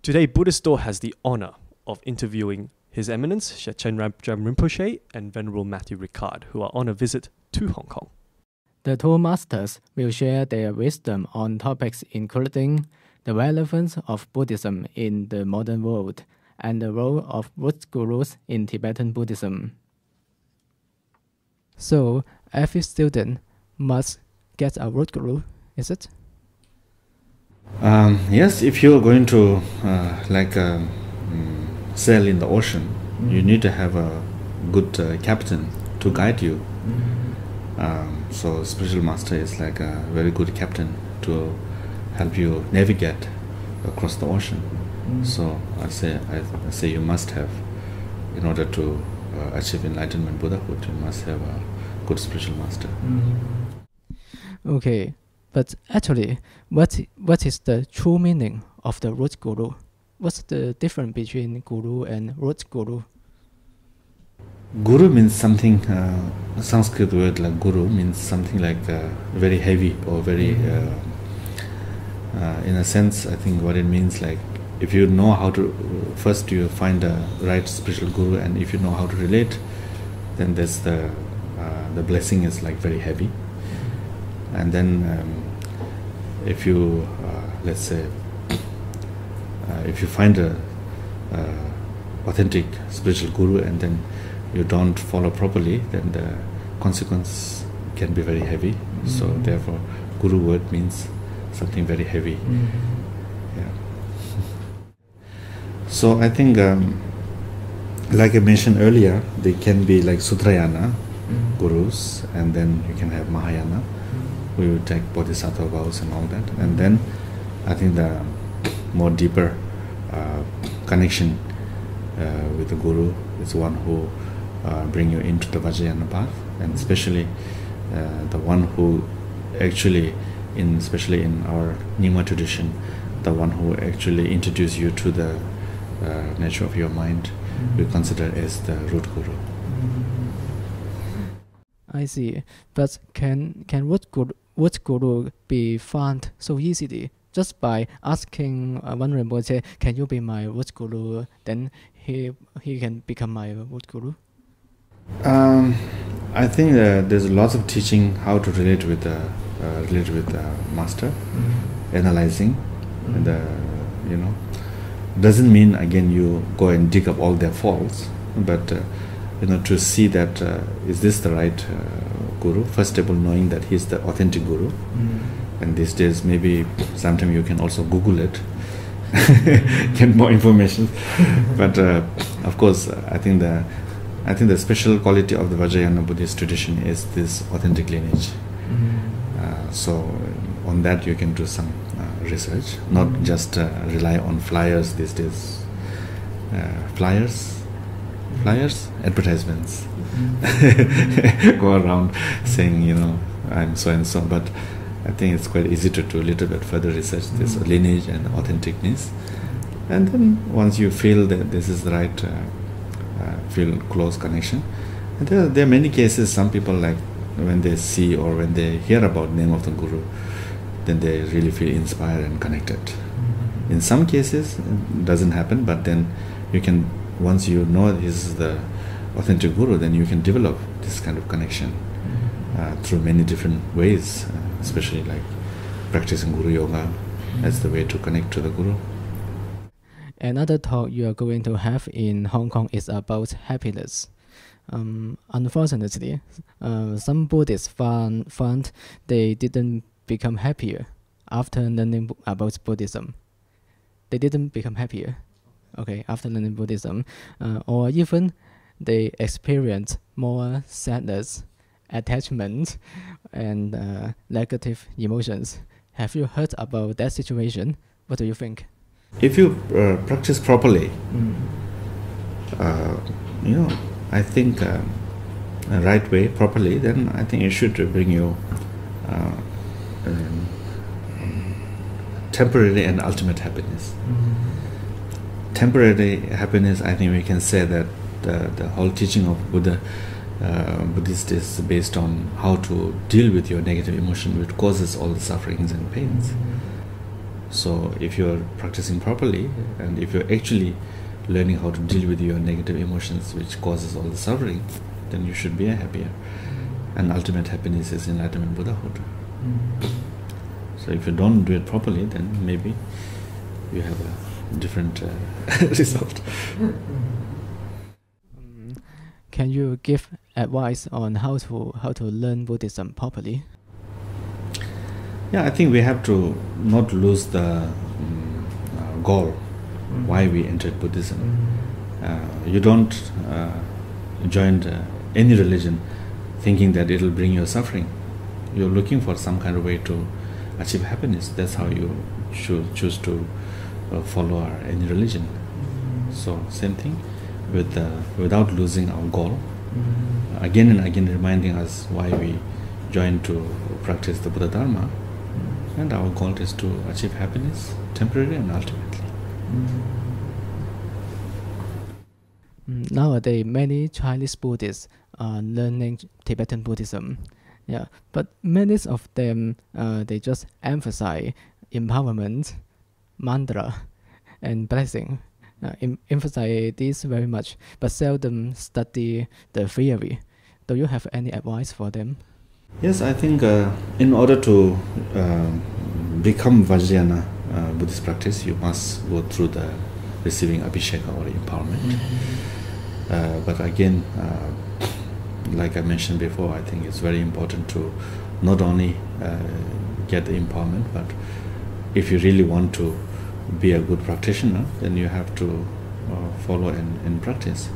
Today, Buddhistdoor has the honor of interviewing His Eminence Shechen Rabjam Rinpoche and Venerable Matthieu Ricard, who are on a visit to Hong Kong. The two masters will share their wisdom on topics including the relevance of Buddhism in the modern world and the role of root gurus in Tibetan Buddhism. So, every student must get a root guru, is it? Yes, if you're going to sail in the ocean, you need to have a good captain to guide you. So spiritual master is like a very good captain to help you navigate across the ocean. So I say you must have, in order to achieve enlightenment Buddhahood, you must have a good spiritual master. Okay, but actually, what is the true meaning of the root guru? What's the difference between guru and root guru? Guru means something, Sanskrit word like guru means something like very heavy or very, in a sense, I think what it means, like if you know how to, first you find a right spiritual guru, and if you know how to relate, then there's the blessing is like very heavy. And then if you, let's say, if you find a authentic spiritual guru and then you don't follow properly, then the consequence can be very heavy. So therefore, guru word means something very heavy. Yeah. So I think, like I mentioned earlier, they can be like Sutrayana gurus, and then you can have Mahayana, who will take bodhisattva vows and all that. And then I think the more deeper connection with the guru is one who bring you into the Vajrayana path, and especially the one who actually, especially in our Nima tradition, the one who actually introduce you to the nature of your mind, we consider as the root guru. I see, but can root guru be found so easily? Just by asking one Rinpoche, can you be my root guru? Then he can become my root guru. I think there's lots of teaching how to relate with the master, analyzing, and doesn't mean again you go and dig up all their faults, but to see that is this the right guru? First of all, knowing that he's the authentic guru. And these days, maybe sometime you can also Google it, get more information. But of course, I think the special quality of the Vajrayana Buddhist tradition is this authentic lineage. So on that you can do some research, not just rely on flyers these days. Flyers, advertisements go around saying, I'm so and so, but I think it's quite easy to do a little bit further research, this lineage and authenticness. And then once you feel that this is the right, feel close connection. And there are many cases, some people like when they see or when they hear about name of the guru, then they really feel inspired and connected. In some cases, it doesn't happen, but then you can, once you know this is the authentic guru, then you can develop this kind of connection through many different ways, especially like practicing Guru Yoga as the way to connect to the Guru. Another talk you are going to have in Hong Kong is about happiness. Unfortunately, some Buddhists found they didn't become happier after learning about Buddhism. They didn't become happier, after learning Buddhism, or even they experience more sadness, attachment, and negative emotions. Have you heard about that situation? What do you think? If you practice properly, I think right way, properly, then I think it should bring you temporary and ultimate happiness. Temporary happiness, I think we can say that the whole teaching of Buddhist is based on how to deal with your negative emotion, which causes all the sufferings and pains. So if you're practicing properly, and if you're actually learning how to deal with your negative emotions, which causes all the suffering, then you should be happier. And ultimate happiness is enlightenment Buddhahood. So if you don't do it properly, then maybe you have a different result. Can you give advice on how to learn Buddhism properly? Yeah, I think we have to not lose the goal, why we entered Buddhism. You don't join any religion thinking that it'll bring you suffering. You're looking for some kind of way to achieve happiness. That's how you should choose to follow any religion. So same thing with without losing our goal. Again and again reminding us why we joined to practice the Buddha Dharma. And our goal is to achieve happiness, temporarily and ultimately. Nowadays, many Chinese Buddhists are learning Tibetan Buddhism. Yeah, but many of them, they just emphasize empowerment, mantra, and blessing. Emphasize this very much, but seldom study the theory. Do you have any advice for them? Yes, I think in order to become Vajrayana Buddhist practice, you must go through the receiving abhisheka or empowerment. But again, like I mentioned before, I think it's very important to not only get the empowerment, but if you really want to be a good practitioner, then you have to follow and practice.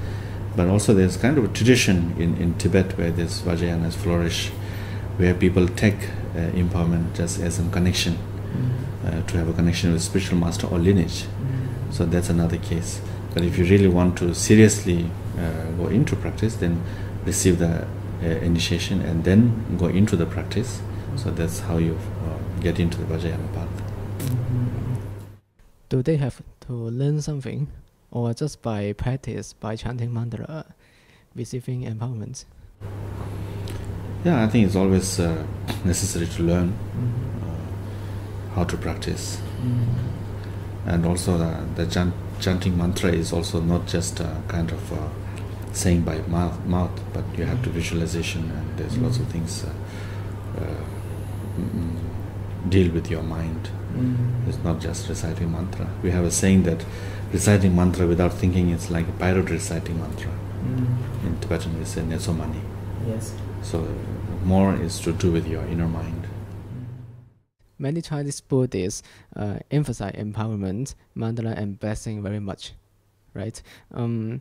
But also there's kind of a tradition in Tibet where this Vajrayanas flourish, where people take empowerment just as a connection, to have a connection with spiritual master or lineage. So that's another case. But if you really want to seriously go into practice, then receive the initiation and then go into the practice. So that's how you get into the Vajrayana path. Do they have to learn something, or just by practice, by chanting mantra, receiving empowerment? Yeah, I think it's always necessary to learn how to practice. And also the chanting mantra is also not just a kind of saying by mouth, but you have to visualization, and there's lots of things deal with your mind. It's not just reciting mantra. We have a saying that reciting mantra without thinking is like a pirate reciting mantra. In Tibetan we say nesomani. Yes. So more is to do with your inner mind. Many Chinese Buddhists emphasize empowerment, mantra, and blessing very much, right? And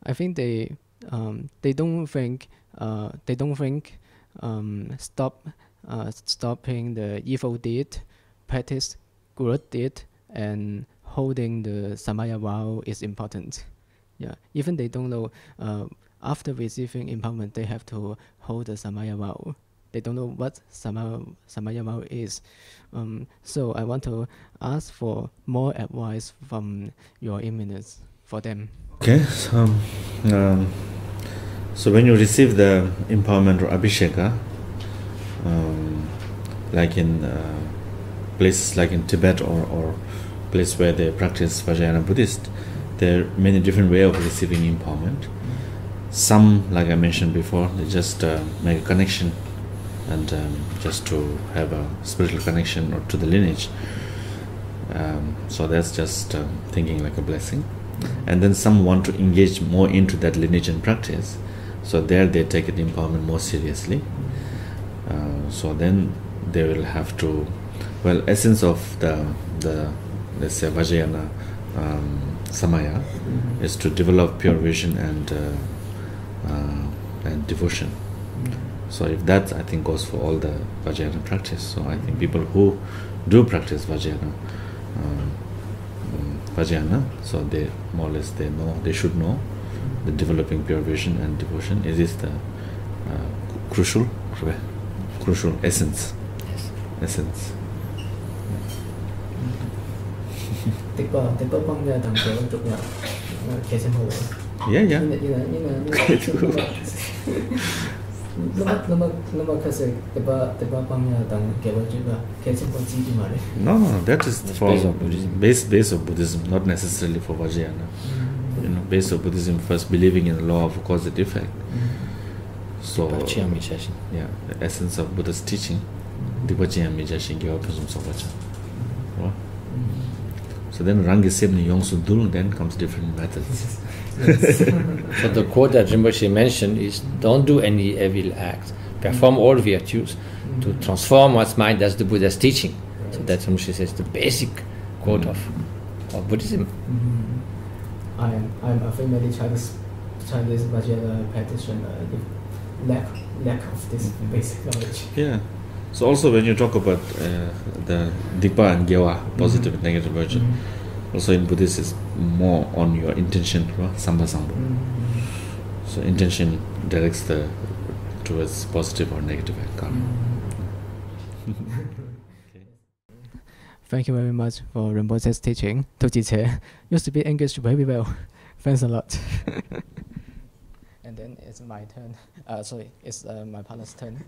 I think they don't think stopping the evil deed, practice good deed, and holding the samaya vow is important. Yeah, even they don't know after receiving empowerment they have to hold the samaya vow. They don't know what samaya vow is. So I want to ask for more advice from your eminence for them. Okay, so when you receive the empowerment or abhisheka, like in places like in Tibet or place where they practice Vajrayana Buddhist, there are many different ways of receiving empowerment. Some, like I mentioned before, they just make a connection and just to have a spiritual connection or to the lineage. So that's just thinking like a blessing. And then some want to engage more into that lineage and practice. So there they take the empowerment more seriously. So then they will have to, well, essence of the let's say Vajrayana samaya is to develop pure vision and devotion. So if that, I think, goes for all the Vajrayana practice. So I think people who do practice Vajrayana, so they more or less they should know the developing pure vision and devotion. It is the crucial essence. Yes. Essence. Yeah. Yeah. No, that is for base of Buddhism, not necessarily for Vajrayana. You know, base of Buddhism first believing in the law of cause and effect. So, yeah, the essence of Buddha's teaching, so then Rangi Semni Yongsu Dul, then comes different methods. So the quote that Rinpoche mentioned is, don't do any evil acts, perform all virtues to transform one's mind. That's the Buddha's teaching. So that's Rinpoche says the basic quote of Buddhism. I'm afraid many Chinese Vajrayana practitioners lack of this basic knowledge. Yeah. So also when you talk about the Dikpa and Gyewa, positive and negative virtue, also in Buddhism is more on your intention, Samba Sambo. So intention directs towards positive or negative karma. Thank you very much for Rinpoche's teaching. Tojiche, you speak English very well. Thanks a lot. And then it's my turn. Sorry, it's my partner's turn.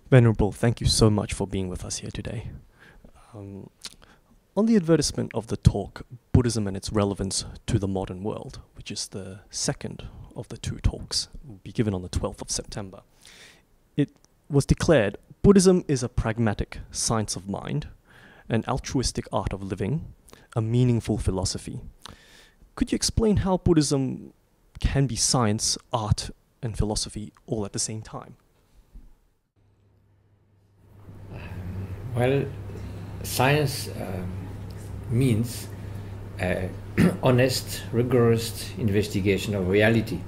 Venerable, thank you so much for being with us here today. On the advertisement of the talk, Buddhism and its relevance to the modern world, which is the second of the two talks, will be given on the 12th of September. It was declared Buddhism is a pragmatic science of mind, an altruistic art of living, a meaningful philosophy. Could you explain how Buddhism can be science, art, and philosophy all at the same time? Well, science means honest, rigorous investigation of reality.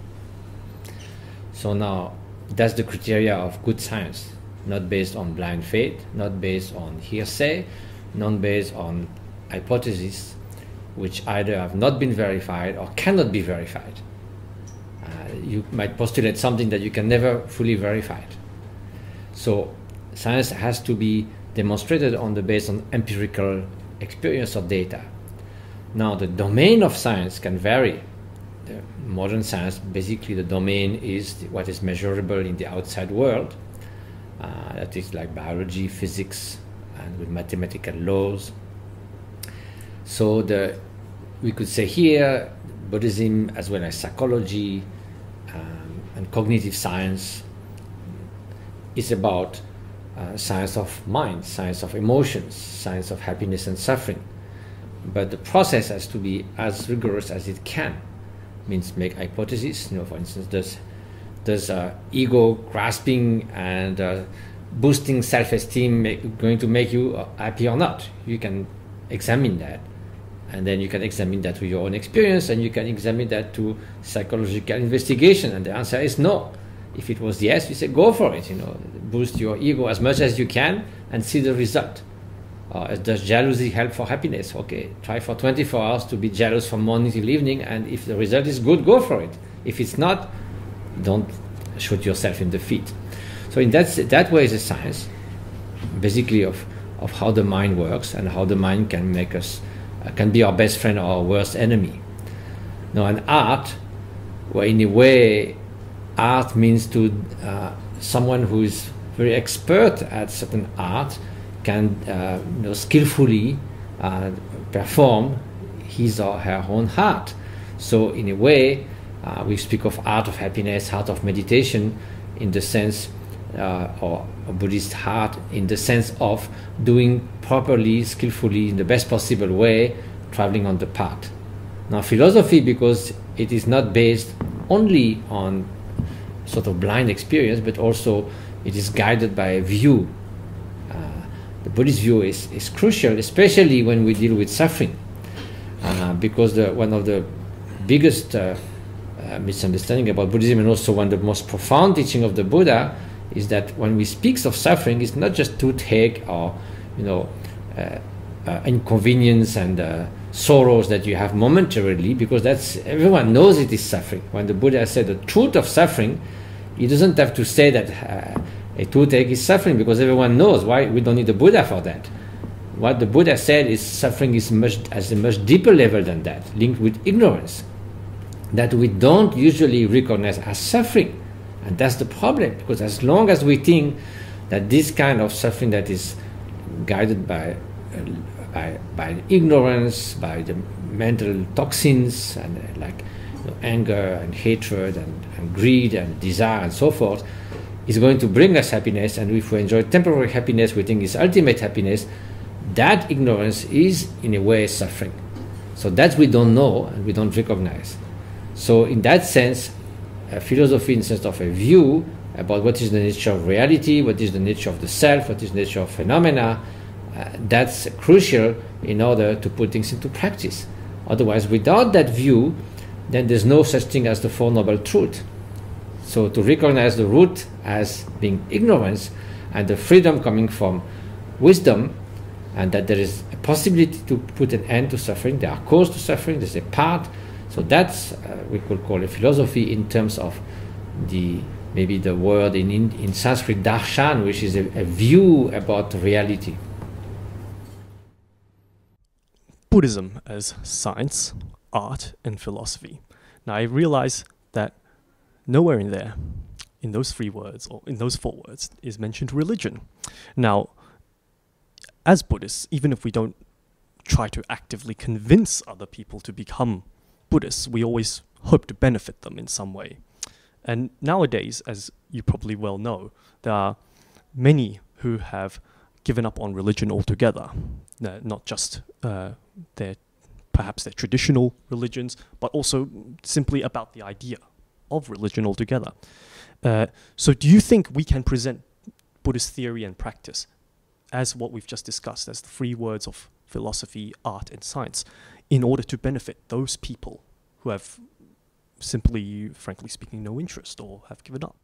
So now, that's the criteria of good science, not based on blind faith, not based on hearsay, not based on hypotheses, which either have not been verified or cannot be verified. You might postulate something that you can never fully verify. So science has to be demonstrated based on empirical experience or data. Now the domain of science can vary. The modern science, basically the domain is what is measurable in the outside world. That is like biology, physics, and with mathematical laws. So we could say here, Buddhism as well as psychology and cognitive science is about science of mind, science of emotions, science of happiness and suffering. But the process has to be as rigorous as it can. Means make hypotheses. For instance, does ego grasping and boosting self-esteem going to make you happy or not? You can examine that. And then you can examine that with your own experience, and you can examine that to psychological investigation. And the answer is no. If it was yes, you say go for it. Boost your ego as much as you can and see the result. Does jealousy help for happiness? Okay, try for 24 hours to be jealous from morning till evening, and if the result is good, go for it. If it's not, don't shoot yourself in the feet. So in that way is a science, basically of how the mind works and how the mind can make us can be our best friend or our worst enemy. Now, an art, where in a way, art means to someone who is very expert at certain art can skillfully perform his or her own art. So in a way, we speak of art of happiness, art of meditation, in the sense, or a Buddhist art, in the sense of doing properly, skillfully, in the best possible way, traveling on the path. Now philosophy, because it is not based only on sort of blind experience, but also it is guided by a view. The Buddhist view is crucial, especially when we deal with suffering, because one of the biggest misunderstanding about Buddhism, and also one of the most profound teaching of the Buddha, is that when we speak of suffering, it's not just toothache or inconvenience and sorrows that you have momentarily, because everyone knows it is suffering. When the Buddha said the truth of suffering, he doesn't have to say that a toothache is suffering, because everyone knows. Why? We don't need the Buddha for that. What the Buddha said is suffering is a much deeper level than that, linked with ignorance. that we don't usually recognize as suffering. And that's the problem, because as long as we think that this kind of suffering that is guided by ignorance, by the mental toxins, and anger and hatred and greed and desire and so forth, is going to bring us happiness, and if we enjoy temporary happiness, we think it's ultimate happiness, that ignorance is in a way suffering. So that we don't know and we don't recognize. So in that sense, a philosophy, instead of a view about what is the nature of reality, what is the nature of the self, what is the nature of phenomena, that's crucial in order to put things into practice. Otherwise, without that view, then there's no such thing as the Four Noble Truths. So to recognize the root as being ignorance and the freedom coming from wisdom, and that there is a possibility to put an end to suffering, there are causes to suffering, there's a path. So that's we could call a philosophy in terms of maybe the word in Sanskrit darshan, which is a view about reality. Buddhism as science, art, and philosophy. Now I realize that nowhere in there, in those 3 words, or in those 4 words, is mentioned religion. Now, as Buddhists, even if we don't try to actively convince other people to become Buddhists, we always hope to benefit them in some way. And nowadays, as you probably well know, there are many who have given up on religion altogether, not just perhaps their traditional religions, but also simply about the idea of religion altogether. So do you think we can present Buddhist theory and practice as what we've just discussed, as the 3 words of philosophy, art, and science, in order to benefit those people who have simply, frankly speaking, no interest or have given up?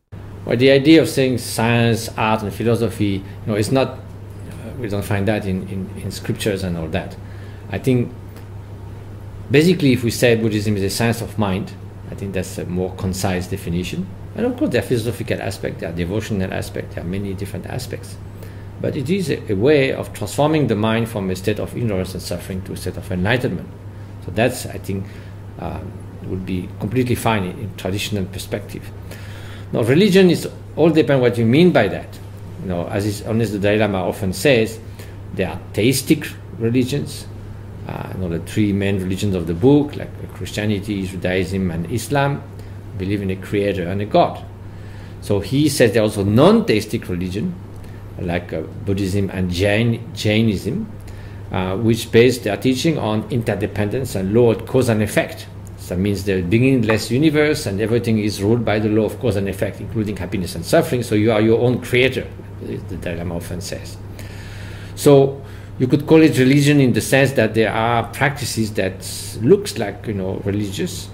Well, the idea of saying science, art, and philosophy, is not, we don't find that in scriptures and all that. I think, basically, if we say Buddhism is a science of mind, I think that's a more concise definition. And of course, there are philosophical aspects, there are devotional aspects, there are many different aspects. But it is a way of transforming the mind from a state of ignorance and suffering to a state of enlightenment. So that's, I think, would be completely fine in traditional perspective. Now, religion is all depend what you mean by that. As the Dalai Lama often says, there are theistic religions. The 3 main religions of the book, like Christianity, Judaism, and Islam, believe in a creator and a God. So he says there are also non-theistic religion, like Buddhism and Jainism, which base their teaching on interdependence and law of cause and effect. So that means the beginningless universe and everything is ruled by the law of cause and effect, including happiness and suffering. So you are your own creator, the Dalai Lama often says. So you could call it religion in the sense that there are practices that looks like religious,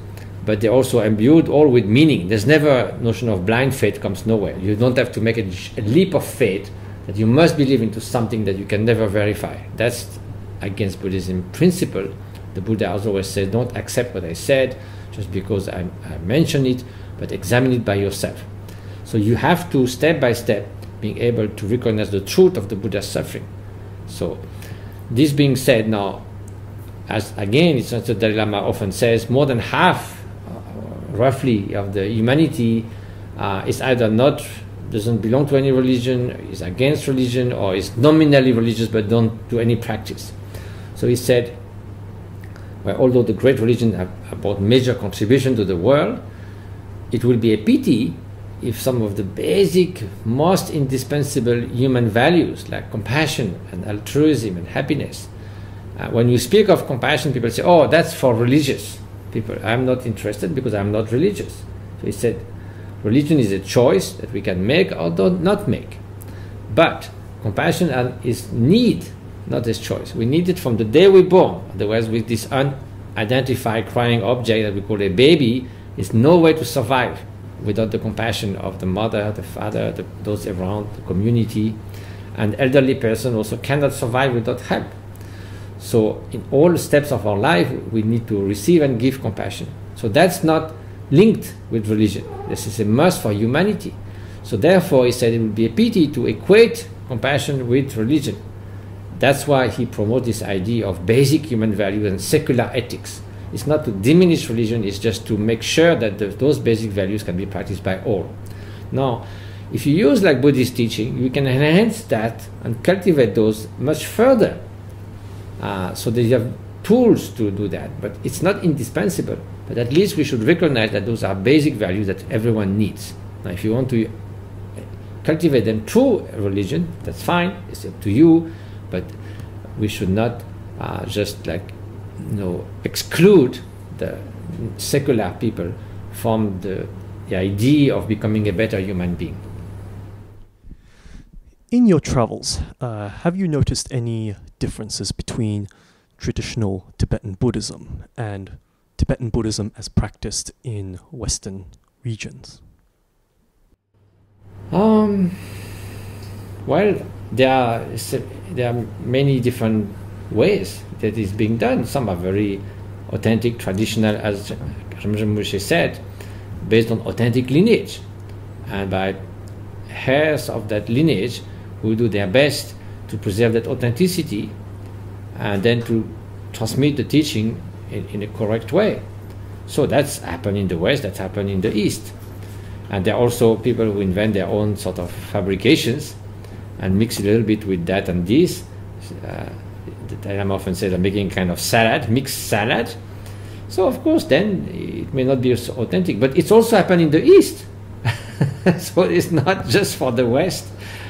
but they're also imbued all with meaning. There's never a notion of blind faith comes nowhere. You don't have to make a leap of faith that you must believe into something that you can never verify. That's against Buddhism principle. The Buddha has always said, don't accept what I said just because I mentioned it, but examine it by yourself. So you have to, step by step, being able to recognize the truth of the Buddha's suffering. So this being said now, as again, it's what the Dalai Lama often says, more than half, roughly, of the humanity is either doesn't belong to any religion, is against religion, or is nominally religious but don't do any practice. So he said, well, although the great religions have brought major contribution to the world, it will be a pity if some of the basic, most indispensable human values like compassion and altruism and happiness, when you speak of compassion, people say, oh, that's for religious people. I'm not interested because I'm not religious. So he said, religion is a choice that we can make or not make. But compassion is need, not a choice. We need it from the day we're born. Otherwise, with this unidentified crying object that we call a baby, is no way to survive without the compassion of the mother, the father, those around, the community. And elderly person also cannot survive without help. So in all steps of our life, we need to receive and give compassion. So that's not linked with religion. This is a must for humanity. So therefore, he said it would be a pity to equate compassion with religion. That's why he promotes this idea of basic human values and secular ethics. It's not to diminish religion, it's just to make sure that those basic values can be practiced by all. Now, if you use like Buddhist teaching, you can enhance that and cultivate those much further. So that you have tools to do that, but it's not indispensable. But at least we should recognize that those are basic values that everyone needs. Now, if you want to cultivate them through religion, that's fine, it's up to you, but we should not just like, exclude the secular people from the idea of becoming a better human being. In your travels, have you noticed any differences between traditional Tibetan Buddhism and Tibetan Buddhism as practiced in Western regions? Well, there are many different ways that is being done. Some are very authentic, traditional, as Raymond Lam said, based on authentic lineage, and by heirs of that lineage who do their best to preserve that authenticity and then to transmit the teaching in a correct way. So that's happened in the West, that's happened in the East. And there are also people who invent their own sort of fabrications and mix a little bit with that and this. I often say I'm making kind of salad, mixed salad. So of course then it may not be so authentic, but it's also happened in the East. So it's not just for the West.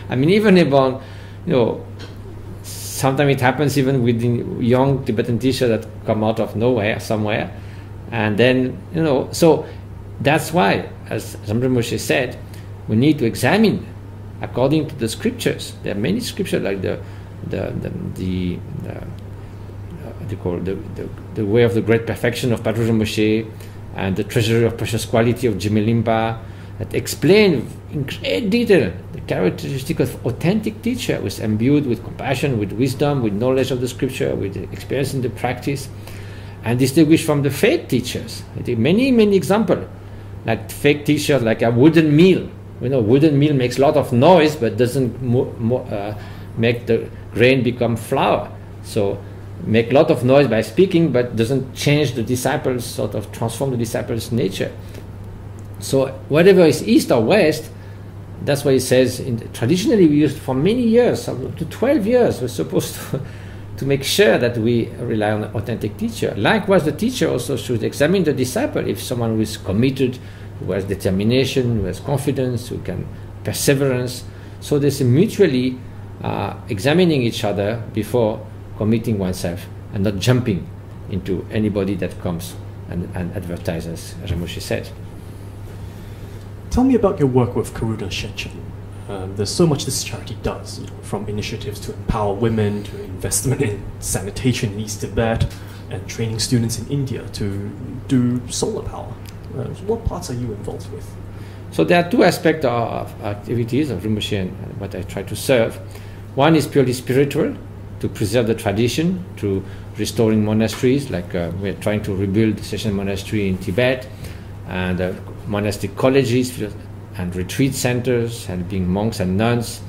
I mean, even about, sometimes it happens even with young Tibetan teachers that come out of nowhere, somewhere. And then, so that's why, as Raymond Lam said, we need to examine according to the scriptures. There are many scriptures like the way of the great perfection of Patrul Rinpoche and the treasury of precious quality of Jime Limpa that explain in great detail the characteristic of authentic teacher, who is imbued with compassion, with wisdom, with knowledge of the scripture, with experience in the practice, and distinguished from the fake teachers. I think many examples, like fake teachers, like a wooden mill. Wooden mill makes a lot of noise, but doesn't make the grain become flour. So make a lot of noise by speaking, but doesn't change the disciples, sort of transform the disciples' nature. So whatever is East or West, that's why it says, traditionally we used for many years, up to 12 years, we're supposed to make sure that we rely on an authentic teacher. Likewise, the teacher also should examine the disciple. If someone who is committed, who has determination, who has confidence, who can perseverance. So there's a mutually examining each other before committing oneself and not jumping into anybody that comes and advertises, as Rinpoche said. Tell me about your work with Karuna Shechen. There's so much this charity does, from initiatives to empower women, to investment in sanitation in East Tibet, and training students in India to do solar power. What parts are you involved with? So there are two aspects of activities of Rinpoche and what I try to serve. One is purely spiritual, to preserve the tradition through restoring monasteries, like we're trying to rebuild the Shechen Monastery in Tibet, and monastic colleges and retreat centers, helping monks and nuns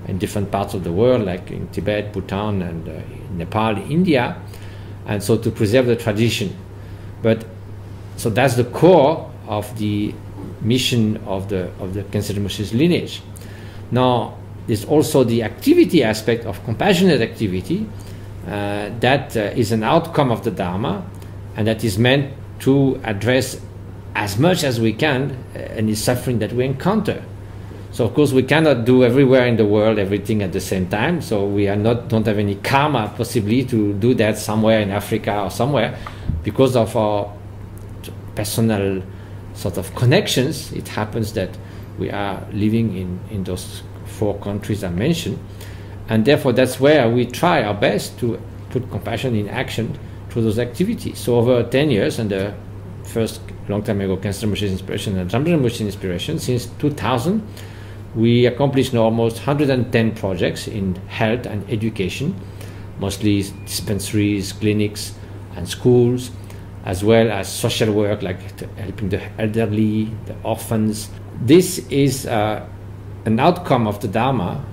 in different parts of the world, like in Tibet, Bhutan, and Nepal, India, and so to preserve the tradition. But so that's the core of the mission of the Khyentse Rinpoche's lineage. Now, there's also the activity aspect of compassionate activity that is an outcome of the Dharma, and that is meant to address as much as we can any suffering that we encounter. So of course we cannot do everywhere in the world everything at the same time, so we don't have any karma possibly to do that somewhere in Africa or somewhere. Because of our personal sort of connections, it happens that we are living in those 4 countries I mentioned, and therefore that's where we try our best to put compassion in action through those activities. So over 10 years, and the first long time ago Khyentse Rinpoche's inspiration and Ramchen Rinpoche's inspiration, since 2000 we accomplished almost 110 projects in health and education, mostly dispensaries, clinics and schools, as well as social work like helping the elderly, the orphans. This is an outcome of the Dharma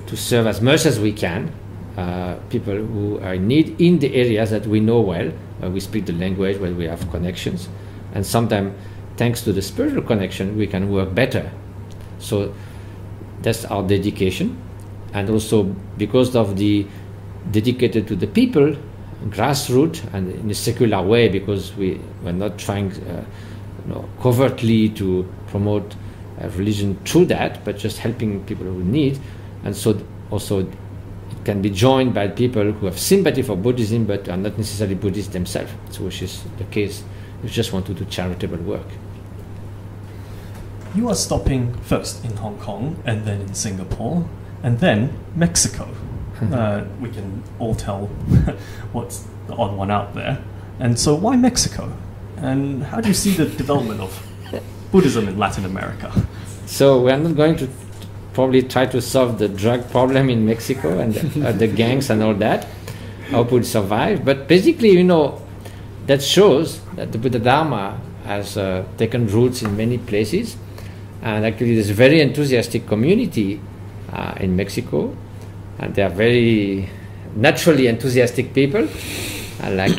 to serve as much as we can people who are in need in the areas that we know well, where we speak the language, where we have connections. And sometimes, thanks to the spiritual connection, we can work better. So that's our dedication. And also because of the dedicated to the people, grassroots, and in a secular way, because we're not trying covertly to promote religion through that, but just helping people who need. And so also it can be joined by people who have sympathy for Buddhism but are not necessarily Buddhists themselves, so which is the case. We just want to do charitable work. You are stopping first in Hong Kong and then in Singapore and then Mexico. We can all tell what's the odd one out there. And so why Mexico? And how do you see the development of Buddhism in Latin America? So we are not going to probably try to solve the drug problem in Mexico and the gangs and all that. How would survive? But basically, that shows that the Buddha Dharma has taken roots in many places. And actually there's a very enthusiastic community in Mexico. And they are very naturally enthusiastic people. Like,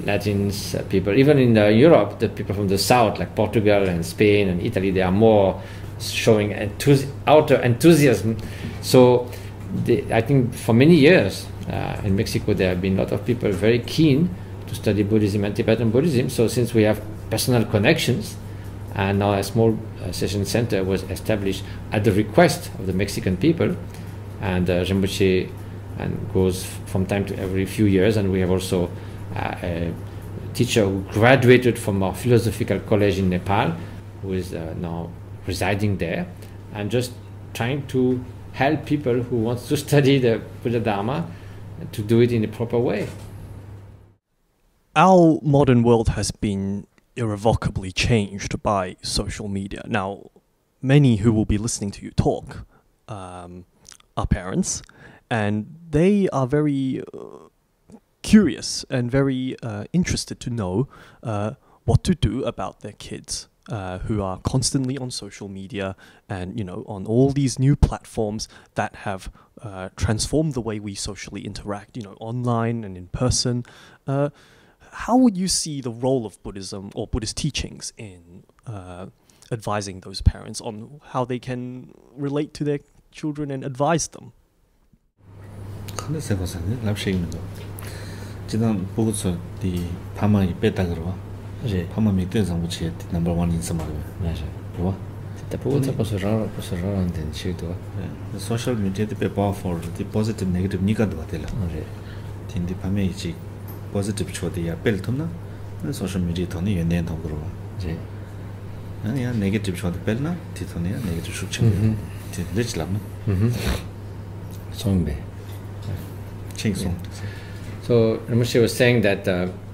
Latins people. Even in Europe, the people from the south, like Portugal and Spain and Italy, they are more showing outer enthusiasm. So I think for many years in Mexico, there have been a lot of people very keen to study Buddhism and Tibetan Buddhism. So since we have personal connections, and now a small session center was established at the request of the Mexican people, and Rinpoche goes from time to every few years, and we have also a teacher who graduated from our philosophical college in Nepal, who is now residing there, and just trying to help people who want to study the Buddha Dharma to do it in a proper way. Our modern world has been irrevocably changed by social media. Now, many who will be listening to you talk are parents, and they are very curious and very interested to know what to do about their kids who are constantly on social media and on all these new platforms that have transformed the way we socially interact, online and in person. How would you see the role of Buddhism or Buddhist teachings in advising those parents on how they can relate to their children and advise them? 지난 보고서 디 파마이 빼다 그러와. 네. 파마 밑에 정부치 넘버 1 인사마로. 맞아. 그러와. 다 보고서 보서라는 치도. 소셜 미디어 때 powerful 디 positive negative 니가도 같아요. 네. 딘디 파메 이지 positive 초디야 벨토나. 소셜 미디어 돈이 연대한 돈 그러와. 네. 아니야 네게티브 초디 벨나 디토니야 네게티브 숙청. 디 레지라면. 성배. 칭송. So Rinpoche was saying that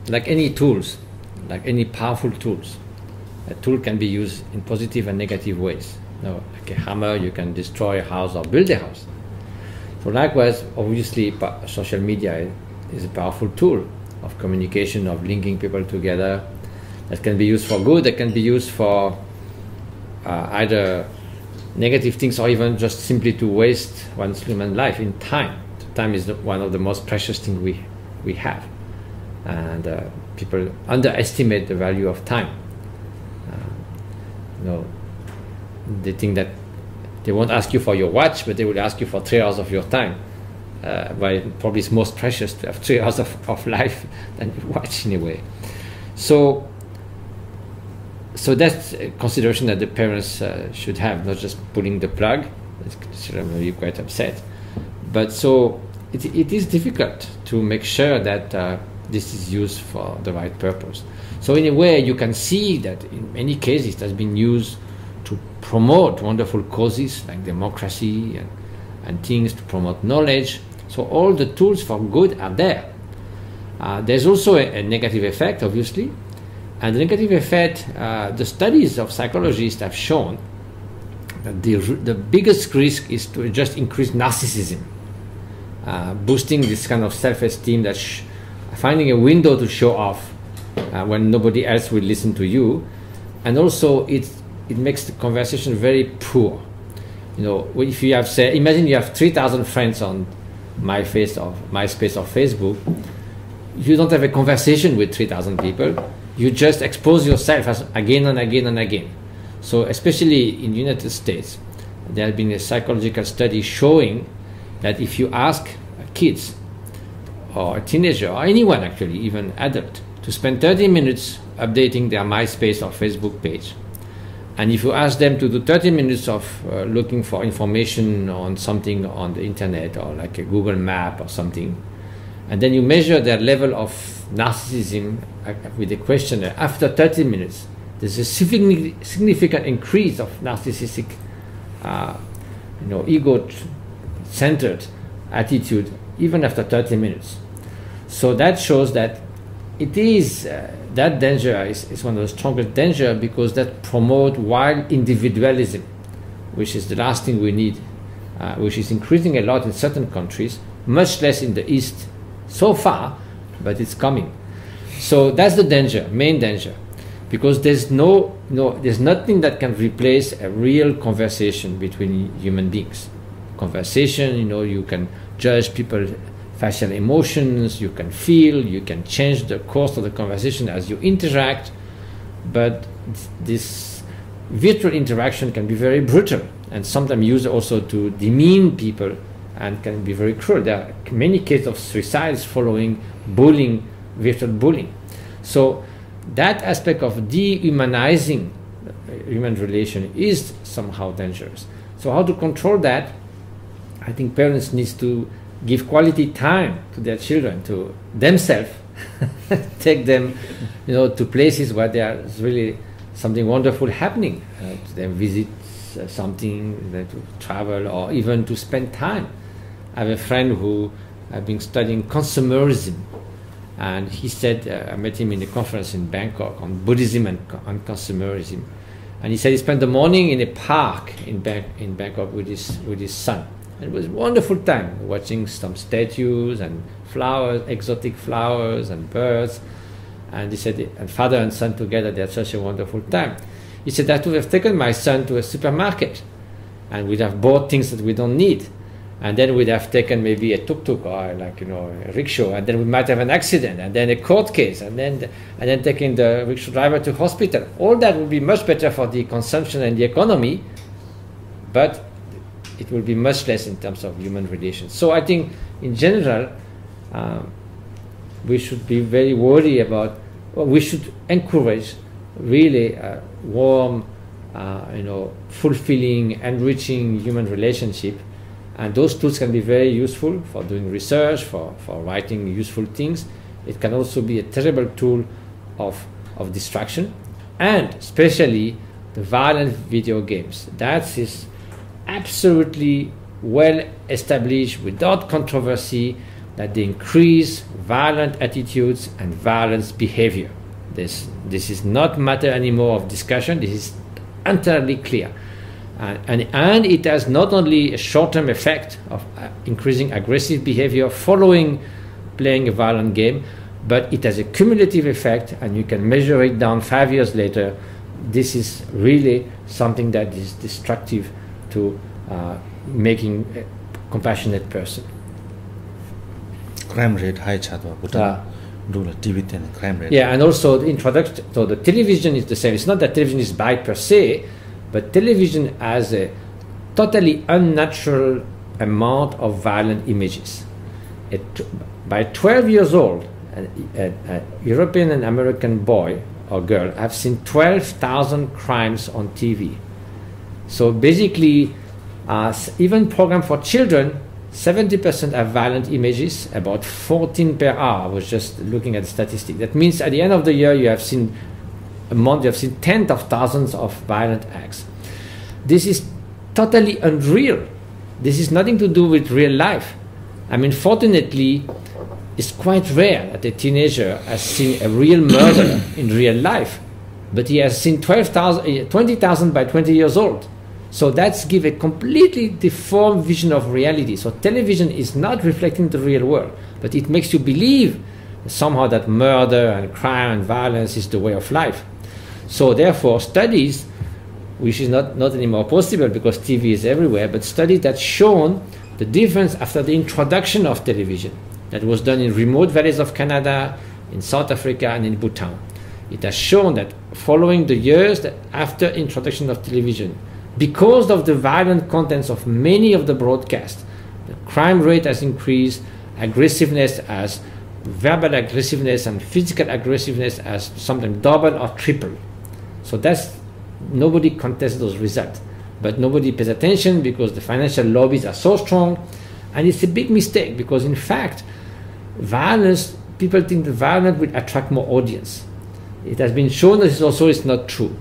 like any tools, like any powerful tools, a tool can be used in positive and negative ways. Like a hammer, you can destroy a house or build a house. So likewise, obviously, social media is a powerful tool of communication, of linking people together. That can be used for good, that can be used for either negative things or even just simply to waste one's human life in time. Time is one of the most precious things we have, and people underestimate the value of time. They think that they won't ask you for your watch, but they will ask you for 3 hours of your time. But probably it's most precious to have 3 hours of life than your watch in a way. So that's a consideration that the parents should have, not just pulling the plug. It's really quite upset. But so it is difficult to make sure that this is used for the right purpose. So in a way, you can see that in many cases it has been used to promote wonderful causes like democracy and things, to promote knowledge. So all the tools for good are there. There's also a negative effect, obviously. And the negative effect, the studies of psychologists have shown that the biggest risk is to just increase narcissism. Boosting this kind of self-esteem, that finding a window to show off when nobody else will listen to you, and also it makes the conversation very poor. If you have imagine you have 3,000 friends on MySpace or Facebook, you don't have a conversation with 3,000 people. You just expose yourself again and again and again. So especially in the United States, there has been a psychological study showing that if you ask kids or a teenager or anyone actually, even adult, to spend 30 minutes updating their MySpace or Facebook page, and if you ask them to do 30 minutes of looking for information on something on the internet or like a Google map or something, and then you measure their level of narcissism with a questionnaire, after 30 minutes, there's a significant increase of narcissistic, ego-centered attitude even after 30 minutes. So that shows that it is that danger is one of the strongest danger, because that promote wild individualism, which is the last thing we need, which is increasing a lot in certain countries, much less in the East so far, but it's coming. So that's the danger, main danger, because there's there's nothing that can replace a real conversation between human beings. Conversation, you can judge people's facial emotions, you can feel, you can change the course of the conversation as you interact, but this virtual interaction can be very brutal and sometimes used also to demean people and can be very cruel. There are many cases of suicides following bullying, virtual bullying. So that aspect of dehumanizing human relation is somehow dangerous. So how to control that? I think parents need to give quality time to their children, to themselves, take them, to places where there's really something wonderful happening, to them visit something, to travel, or even to spend time. I have a friend who has been studying consumerism, and he said, I met him in a conference in Bangkok on Buddhism and on consumerism, and he said he spent the morning in a park in Bangkok with his son. It was a wonderful time, watching some statues and flowers, exotic flowers and birds. And he said, and father and son together, they had such a wonderful time. He said, I would have taken my son to a supermarket, and we'd have bought things that we don't need. And then we'd have taken maybe a tuk-tuk or a rickshaw, and then we might have an accident, and then a court case, and then taking the rickshaw driver to hospital. All that would be much better for the consumption and the economy, but it will be much less in terms of human relations. So I think, in general, we should be very worried about, we should encourage really warm, fulfilling, enriching human relationship. And those tools can be very useful for doing research, for writing useful things. It can also be a terrible tool of distraction, and especially the violent video games. That is absolutely well established without controversy that they increase violent attitudes and violence behavior. This is not matter anymore of discussion. This is entirely clear. And it has not only a short-term effect of increasing aggressive behavior following playing a violent game, but it has a cumulative effect, and you can measure it down 5 years later. This is really something that is destructive to making a compassionate person. Crime rate high chadwa Buddha rule Tibetan crime rate. Yeah, and also the introduction. So the television is the same. It's not that television is bad per se, but television has a totally unnatural amount of violent images. By 12 years old, a European and American boy or girl have seen 12,000 crimes on TV. So basically, even program for children, 70% have violent images, about 14 per hour. I was just looking at the statistic. That means at the end of the year, you have seen a month, you have seen tens of thousands of violent acts. This is totally unreal. This is nothing to do with real life. I mean, fortunately, it's quite rare that a teenager has seen a real murder in real life, but he has seen 20,000 by 20 years old. So that's give a completely deformed vision of reality. So television is not reflecting the real world, but it makes you believe somehow that murder and crime and violence is the way of life. So therefore, studies, which is not anymore possible because TV is everywhere, but studies that shown the difference after the introduction of television that was done in remote valleys of Canada, in South Africa, and in Bhutan. It has shown that following the years that after introduction of television, because of the violent contents of many of the broadcasts, the crime rate has increased, aggressiveness as verbal aggressiveness and physical aggressiveness as sometimes double or triple. So that's, nobody contests those results, but nobody pays attention because the financial lobbies are so strong, and it's a big mistake because in fact, violence, people think the violence will attract more audience. It has been shown that this also is not true.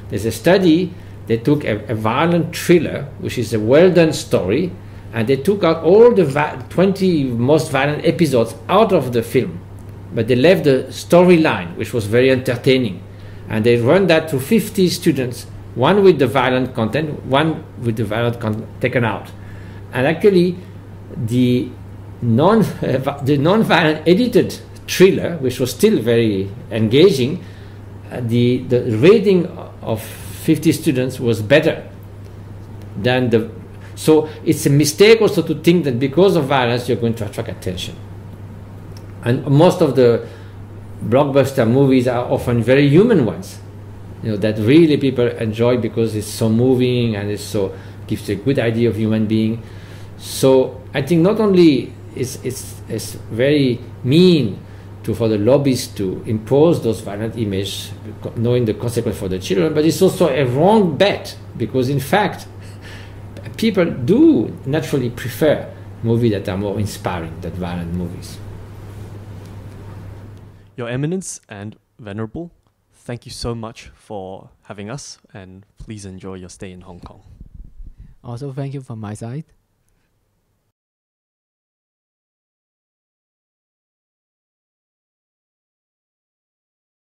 There's a study, they took a violent thriller, which is a well-done story, and they took out all the 20 most violent episodes out of the film, but they left the storyline, which was very entertaining, and they run that to 50 students, one with the violent content, one with the violent content taken out. And actually, the non-violent edited thriller, which was still very engaging, the rating of 50 students was better than the. So it's a mistake also to think that because of violence you're going to attract attention. And most of the blockbuster movies are often very human ones, that really people enjoy because it's so moving and gives a good idea of human being. So I think not only it's very mean for the lobbies to impose those violent images, knowing the consequence for the children, but it's also a wrong bet because in fact people do naturally prefer movies that are more inspiring than violent movies. Your Eminence and Venerable, thank you so much for having us, and please enjoy your stay in Hong Kong. Also, thank you from my side.